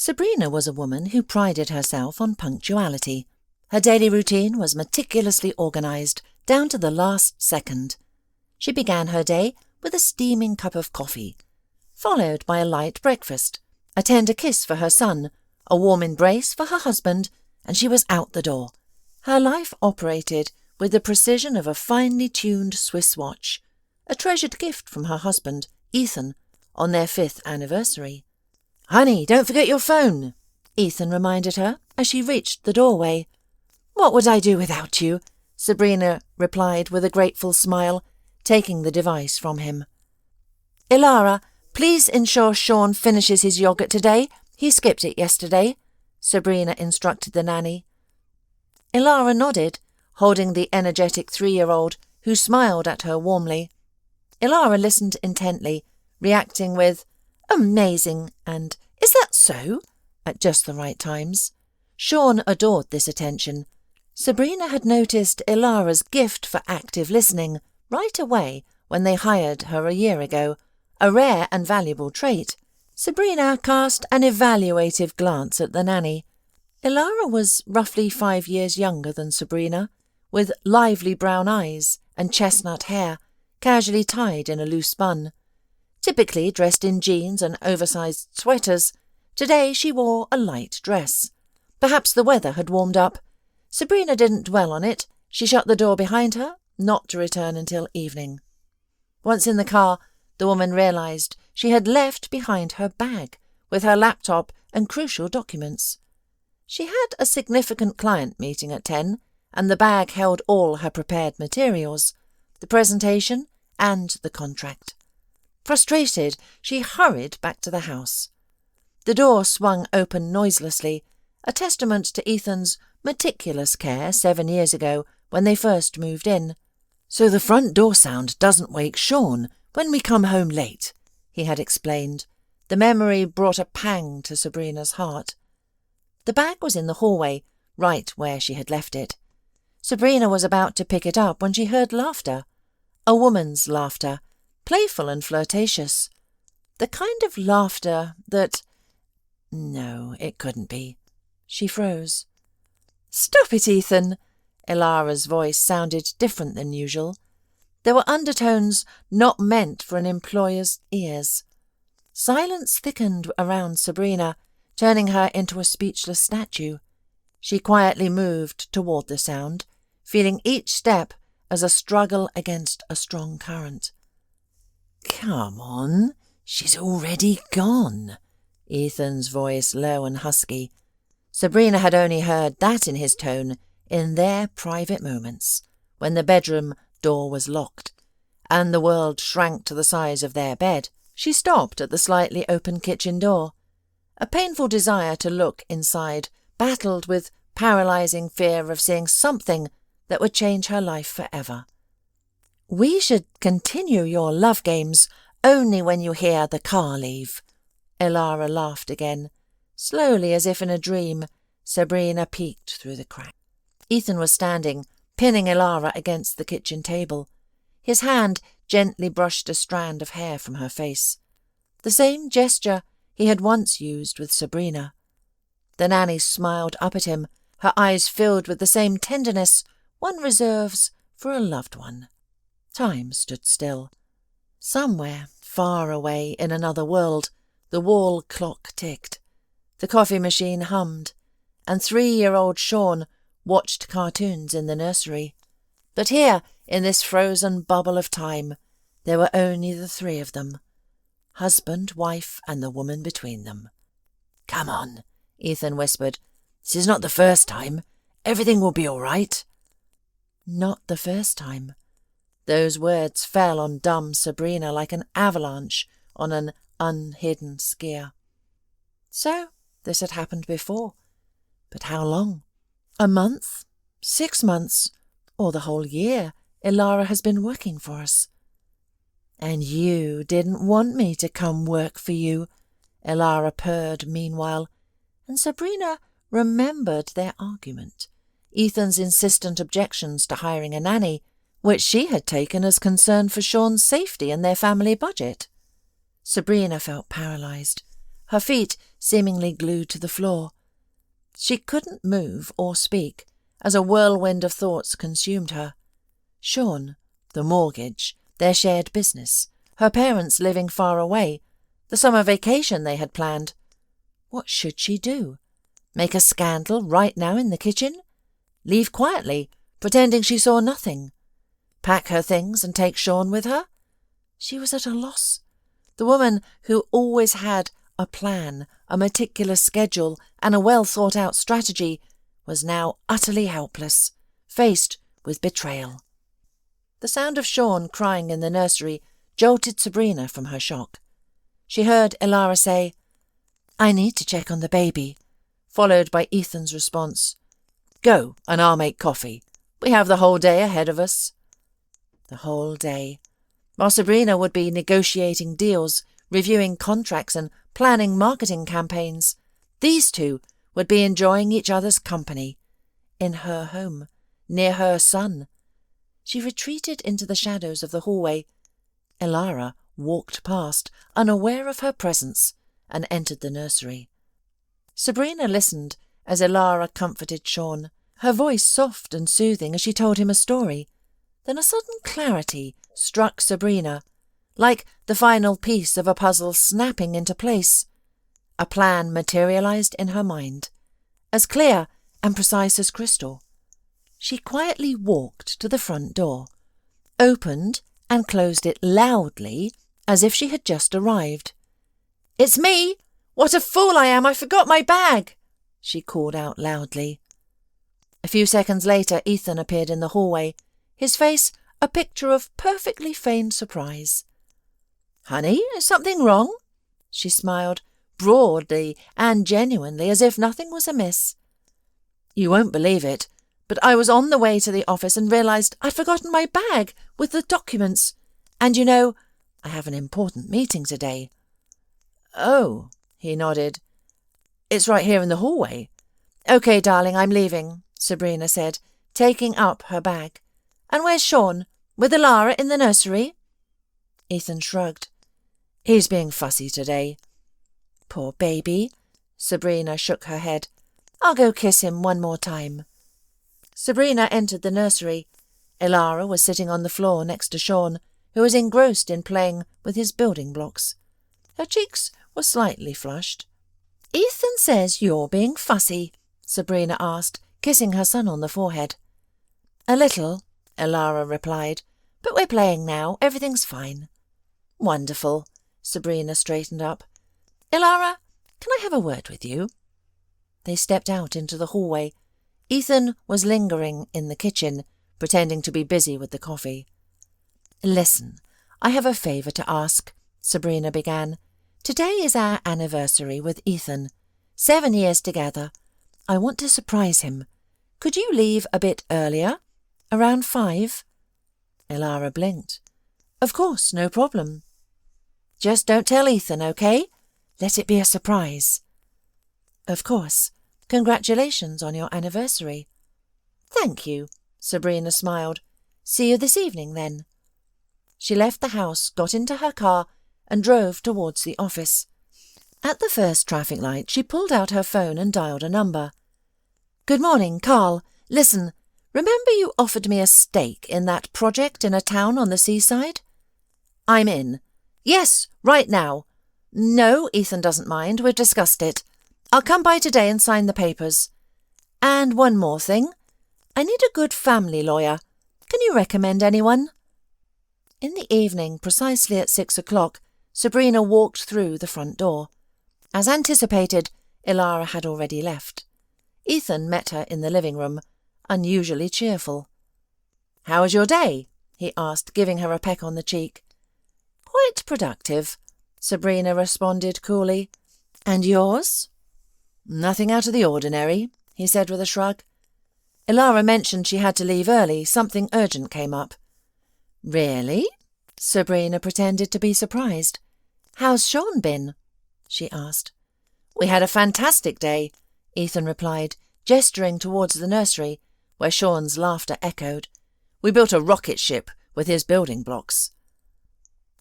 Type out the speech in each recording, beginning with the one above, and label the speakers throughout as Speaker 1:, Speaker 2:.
Speaker 1: Sabrina was a woman who prided herself on punctuality. Her daily routine was meticulously organised, down to the last second. She began her day with a steaming cup of coffee, followed by a light breakfast, a tender kiss for her son, a warm embrace for her husband, and she was out the door. Her life operated with the precision of a finely tuned Swiss watch, a treasured gift from her husband, Ethan, on their 5th anniversary. "Honey, don't forget your phone," Ethan reminded her as she reached the doorway. "What would I do without you?" Sabrina replied with a grateful smile, taking the device from him. "Ilara, please ensure Sean finishes his yogurt today. He skipped it yesterday," Sabrina instructed the nanny. Ilara nodded, holding the energetic 3-year-old, who smiled at her warmly. Ilara listened intently, reacting with, "Amazing," and "Is that so?" at just the right times. Sean adored this attention. Sabrina had noticed Ilara's gift for active listening right away when they hired her a year ago, a rare and valuable trait. Sabrina cast an evaluative glance at the nanny. Ilara was roughly 5 years younger than Sabrina, with lively brown eyes and chestnut hair, casually tied in a loose bun. Typically dressed in jeans and oversized sweaters, today she wore a light dress. Perhaps the weather had warmed up. Sabrina didn't dwell on it. She shut the door behind her, not to return until evening. Once in the car, the woman realized she had left behind her bag with her laptop and crucial documents. She had a significant client meeting at 10, and the bag held all her prepared materials, the presentation and the contract. Frustrated, she hurried back to the house. The door swung open noiselessly, a testament to Ethan's meticulous care 7 years ago when they first moved in. "So the front door sound doesn't wake Sean when we come home late," he had explained. The memory brought a pang to Sabrina's heart. The bag was in the hallway, right where she had left it. Sabrina was about to pick it up when she heard laughter. A woman's laughter, playful and flirtatious. The kind of laughter that... No, it couldn't be. She froze. "Stop it, Ethan!" Ilara's voice sounded different than usual. There were undertones not meant for an employer's ears. Silence thickened around Sabrina, turning her into a speechless statue. She quietly moved toward the sound, feeling each step as a struggle against a strong current. "Come on, she's already gone," Ethan's voice low and husky. Sabrina had only heard that in his tone in their private moments, when the bedroom door was locked, and the world shrank to the size of their bed. She stopped at the slightly open kitchen door. A painful desire to look inside battled with paralyzing fear of seeing something that would change her life forever. "We should continue your love games only when you hear the car leave." Ilara laughed again. Slowly, as if in a dream, Sabrina peeked through the crack. Ethan was standing, pinning Ilara against the kitchen table. His hand gently brushed a strand of hair from her face. The same gesture he had once used with Sabrina. The nanny smiled up at him, her eyes filled with the same tenderness one reserves for a loved one. Time stood still. Somewhere, far away in another world, the wall clock ticked. The coffee machine hummed, and 3-year-old Sean watched cartoons in the nursery. But here, in this frozen bubble of time, there were only the 3 of them. Husband, wife, and the woman between them. "Come on," Ethan whispered. "This is not the first time. Everything will be all right." Not the first time. Those words fell on dumb Sabrina like an avalanche on an unhidden skier. So, this had happened before. But how long? A month? 6 months? Or the whole year Ilara has been working for us? "And you didn't want me to come work for you," Ilara purred meanwhile, and Sabrina remembered their argument, Ethan's insistent objections to hiring a nanny, which she had taken as concern for Sean's safety and their family budget. Sabrina felt paralysed. Her feet seemingly glued to the floor. She couldn't move or speak as a whirlwind of thoughts consumed her. Sean, the mortgage, their shared business, her parents living far away, the summer vacation they had planned. What should she do? Make a scandal right now in the kitchen? Leave quietly, pretending she saw nothing? Pack her things and take Sean with her? She was at a loss. The woman who always had a plan, a meticulous schedule, and a well-thought-out strategy was now utterly helpless, faced with betrayal. The sound of Sean crying in the nursery jolted Sabrina from her shock. She heard Elara say, "I need to check on the baby," followed by Ethan's response, "Go, and I'll make coffee. We have the whole day ahead of us." The whole day. While Sabrina would be negotiating deals, reviewing contracts and planning marketing campaigns, these two would be enjoying each other's company, in her home, near her son. She retreated into the shadows of the hallway. Elara walked past, unaware of her presence, and entered the nursery. Sabrina listened as Elara comforted Sean, her voice soft and soothing as she told him a story. Then a sudden clarity struck Sabrina, like the final piece of a puzzle snapping into place. A plan materialized in her mind, as clear and precise as crystal. She quietly walked to the front door, opened and closed it loudly as if she had just arrived. "It's me! What a fool I am! I forgot my bag!" she called out loudly. A few seconds later, Ethan appeared in the hallway, his face a picture of perfectly feigned surprise. "Honey, is something wrong?" She smiled, broadly and genuinely, as if nothing was amiss. "You won't believe it, but I was on the way to the office and realized I'd forgotten my bag with the documents. And you know, I have an important meeting today." "Oh," he nodded. "It's right here in the hallway." "Okay, darling, I'm leaving," Sabrina said, taking up her bag. "And where's Sean? With Elara in the nursery?" Ethan shrugged. "He's being fussy today." "Poor baby." Sabrina shook her head. "I'll go kiss him one more time." Sabrina entered the nursery. Elara was sitting on the floor next to Sean, who was engrossed in playing with his building blocks. Her cheeks were slightly flushed. "Ethan says you're being fussy," Sabrina asked, kissing her son on the forehead. "A little," Elara replied, "but we're playing now. Everything's fine." "Wonderful." Sabrina straightened up. "Elara, can I have a word with you?" They stepped out into the hallway. Ethan was lingering in the kitchen, pretending to be busy with the coffee. "Listen, I have a favour to ask," Sabrina began. "Today is our anniversary with Ethan. 7 years together. I want to surprise him. Could you leave a bit earlier? Around 5? Elara blinked. "Of course, no problem." "Just don't tell Ethan, okay? Let it be a surprise." "Of course. Congratulations on your anniversary." "Thank you," Sabrina smiled. "See you this evening, then." She left the house, got into her car, and drove towards the office. At the first traffic light, she pulled out her phone and dialed a number. "Good morning, Carl. Listen, remember you offered me a stake in that project in a town on the seaside?" "I'm in." "Yes, right now." "No, Ethan doesn't mind. We've discussed it. I'll come by today and sign the papers. And one more thing. I need a good family lawyer. Can you recommend anyone?" In the evening, precisely at 6 o'clock, Sabrina walked through the front door. As anticipated, Elara had already left. Ethan met her in the living room, unusually cheerful. "How was your day?" he asked, giving her a peck on the cheek. "Quite productive," Sabrina responded coolly. "And yours?" "Nothing out of the ordinary," he said with a shrug. Elara mentioned she had to leave early. Something urgent came up. "Really?" Sabrina pretended to be surprised. "How's Sean been?" she asked. "We had a fantastic day," Ethan replied, gesturing towards the nursery, where Sean's laughter echoed. "We built a rocket ship with his building blocks."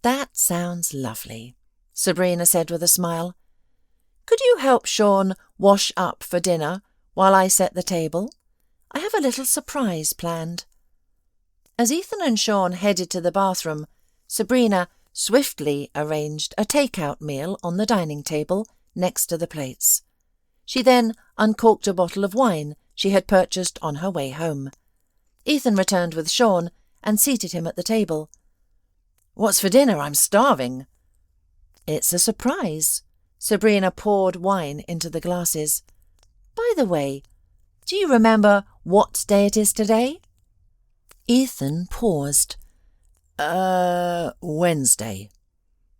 Speaker 1: "That sounds lovely," Sabrina said with a smile. Could you help Sean wash up for dinner while I set the table? I have a little surprise planned." As Ethan and Sean headed to the bathroom, Sabrina swiftly arranged a take-out meal on the dining table next to the plates. She then uncorked a bottle of wine she had purchased on her way home. Ethan returned with Sean and seated him at the table. "What's for dinner? I'm starving." "It's a surprise." Sabrina poured wine into the glasses. "By the way, do you remember what day it is today?" Ethan paused. Wednesday."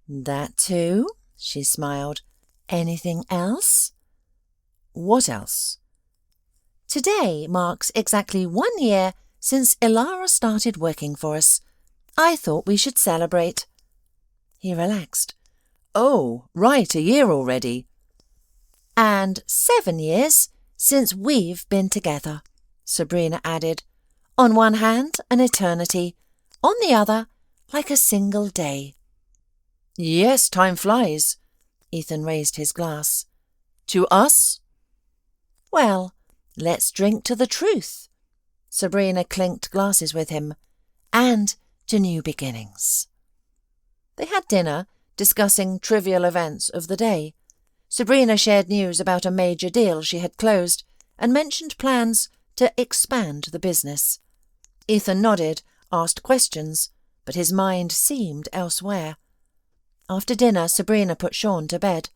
Speaker 1: "That too?" she smiled. "Anything else?" "What else?" "Today marks exactly 1 year since Ilara started working for us. I thought we should celebrate." He relaxed. "Oh, right, 1 year already." "And 7 years since we've been together," Sabrina added. "On one hand, an eternity. On the other, like a single day." "Yes, time flies." Ethan raised his glass. "To us?" "Well, let's drink to the truth." Sabrina clinked glasses with him. "And to new beginnings." They had dinner, discussing trivial events of the day. Sabrina shared news about a major deal she had closed and mentioned plans to expand the business. Ethan nodded, asked questions, but his mind seemed elsewhere. After dinner, Sabrina put Sean to bed,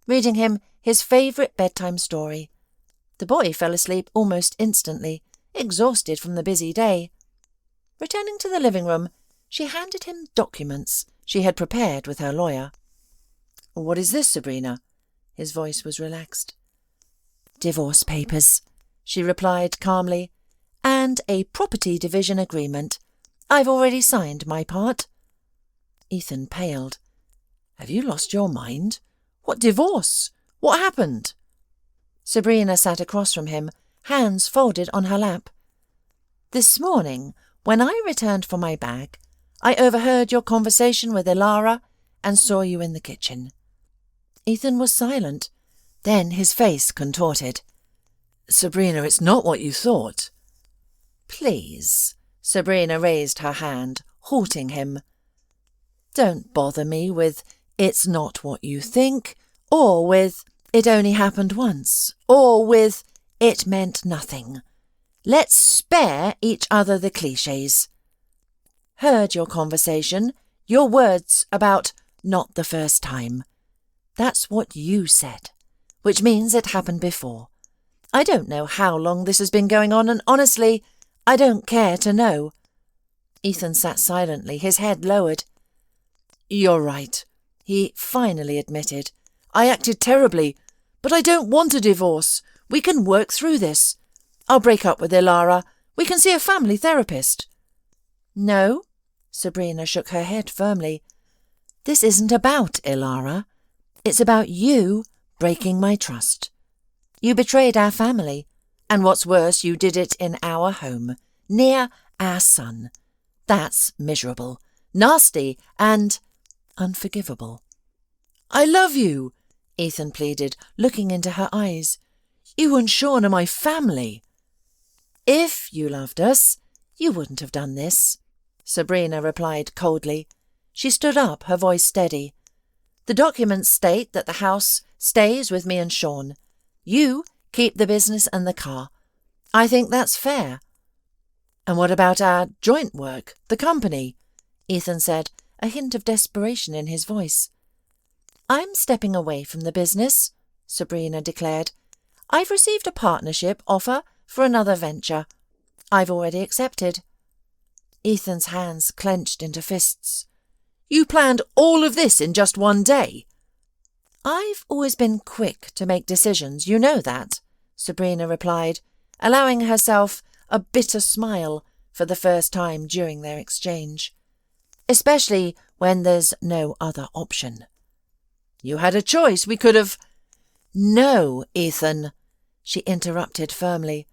Speaker 1: reading him his favourite bedtime story. The boy fell asleep almost instantly, exhausted from the busy day. Returning to the living room, she handed him documents she had prepared with her lawyer. "What is this, Sabrina?" His voice was relaxed. "Divorce papers," she replied calmly, "and a property division agreement. I've already signed my part." Ethan paled. "Have you lost your mind? What divorce? What happened?" Sabrina sat across from him, hands folded on her lap. "This morning, when I returned for my bag, I overheard your conversation with Ilara and saw you in the kitchen." Ethan was silent. Then his face contorted. "Sabrina, it's not what you thought." "Please." Sabrina raised her hand, halting him. "Don't bother me with 'it's not what you think,' or with 'it only happened once,' or with 'it meant nothing.' Let's spare each other the clichés. Heard your conversation, your words about 'not the first time.' That's what you said, which means it happened before. I don't know how long this has been going on, and honestly, I don't care to know." Ethan sat silently, his head lowered. "You're right," he finally admitted. "I acted terribly, but I don't want a divorce. We can work through this. I'll break up with Ilara. We can see a family therapist." "No," Sabrina shook her head firmly. "This isn't about Ilara. It's about you breaking my trust. You betrayed our family, and what's worse, you did it in our home, near our son. That's miserable, nasty, and unforgivable." "I love you," Ethan pleaded, looking into her eyes. "You and Sean are my family." "If you loved us, you wouldn't have done this," Sabrina replied coldly. She stood up, her voice steady. "The documents state that the house stays with me and Sean. You keep the business and the car. I think that's fair." "And what about our joint work, the company?" Ethan said, a hint of desperation in his voice. "I'm stepping away from the business," Sabrina declared. "I've received a partnership offer for another venture. I've already accepted." Ethan's hands clenched into fists. "You planned all of this in just 1 day?" "I've always been quick to make decisions, you know that," Sabrina replied, allowing herself a bitter smile for the first time during their exchange. "Especially when there's no other option." "You had a choice. We could have—" "No, Ethan," she interrupted firmly.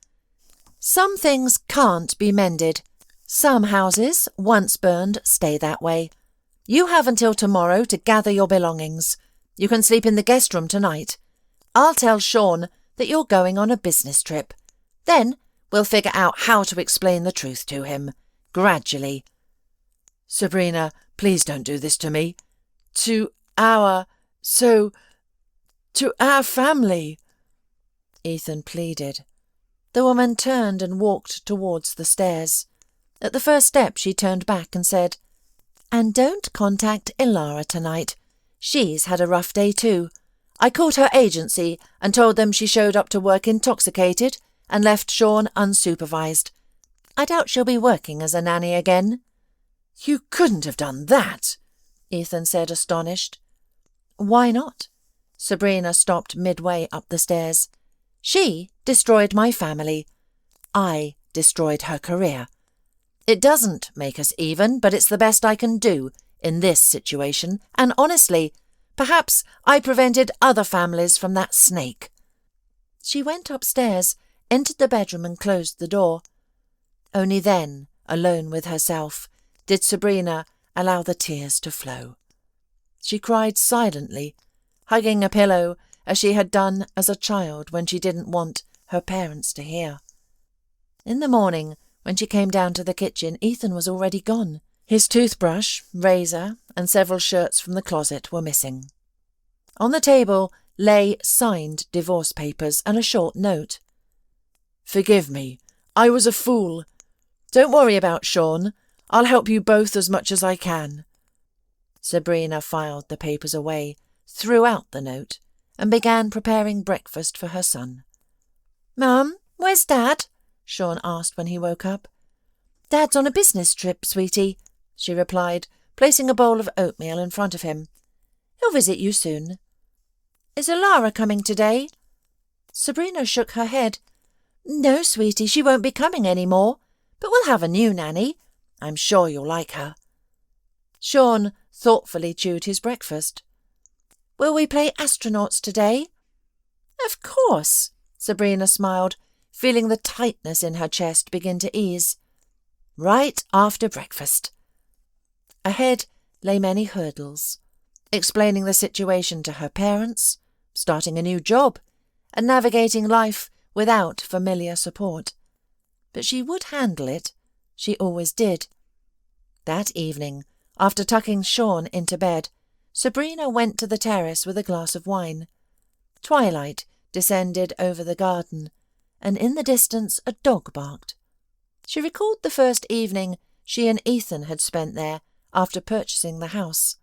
Speaker 1: "Some things can't be mended. Some houses, once burned, stay that way. You have until tomorrow to gather your belongings. You can sleep in the guest room tonight. I'll tell Sean that you're going on a business trip. Then we'll figure out how to explain the truth to him, gradually.
Speaker 2: Sabrina, please don't do this to me. To our family,
Speaker 1: Ethan pleaded. The woman turned and walked towards the stairs. At the first step she turned back and said, "And don't contact Ilara tonight. She's had a rough day too. I called her agency and told them she showed up to work intoxicated and left Sean unsupervised. I doubt she'll be working as a nanny again."
Speaker 2: "You couldn't have done that,"
Speaker 1: Ethan said, astonished. "Why not?" Sabrina stopped midway up the stairs. "She destroyed my family. I destroyed her career. It doesn't make us even, but it's the best I can do in this situation, and honestly, perhaps I prevented other families from that snake." She went upstairs, entered the bedroom and closed the door. Only then, alone with herself, did Sabrina allow the tears to flow. She cried silently, hugging a pillow as she had done as a child when she didn't want her parents to hear. In the morning, when she came down to the kitchen, Ethan was already gone. His toothbrush, razor, and several shirts from the closet were missing. On the table lay signed divorce papers and a short note.
Speaker 2: "Forgive me. I was a fool. Don't worry about Sean. I'll help you both as much as I can."
Speaker 1: Sabrina filed the papers away, threw out the note, and began preparing breakfast for her son. "Mum, where's Dad?" Sean asked when he woke up. "Dad's on a business trip, sweetie," she replied, placing a bowl of oatmeal in front of him. "He'll visit you soon." "Is Ilara coming today?" Sabrina shook her head. "No, sweetie, she won't be coming any more, but we'll have a new nanny. I'm sure you'll like her." Sean thoughtfully chewed his breakfast. "Will we play astronauts today?" "Of course," Sabrina smiled, feeling the tightness in her chest begin to ease. "Right after breakfast." Ahead lay many hurdles, explaining the situation to her parents, starting a new job, and navigating life without familiar support. But she would handle it. She always did. That evening, after tucking Sean into bed, Sabrina went to the terrace with a glass of wine. Twilight descended over the garden, and in the distance a dog barked. She recalled the first evening she and Ethan had spent there after purchasing the house.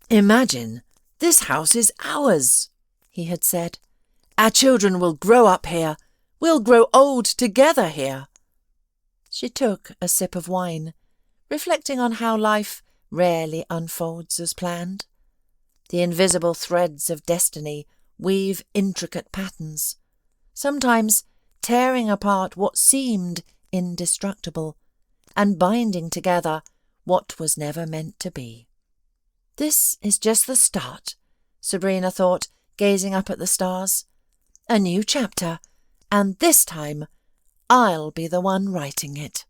Speaker 2: "Imagine, this house is ours," he had said. "Our children will grow up here. We'll grow old together here."
Speaker 1: She took a sip of wine, reflecting on how life rarely unfolds as planned. The invisible threads of destiny weave intricate patterns, sometimes tearing apart what seemed indestructible and binding together what was never meant to be. "This is just the start," Sabrina thought, gazing up at the stars. "A new chapter, and this time I'll be the one writing it."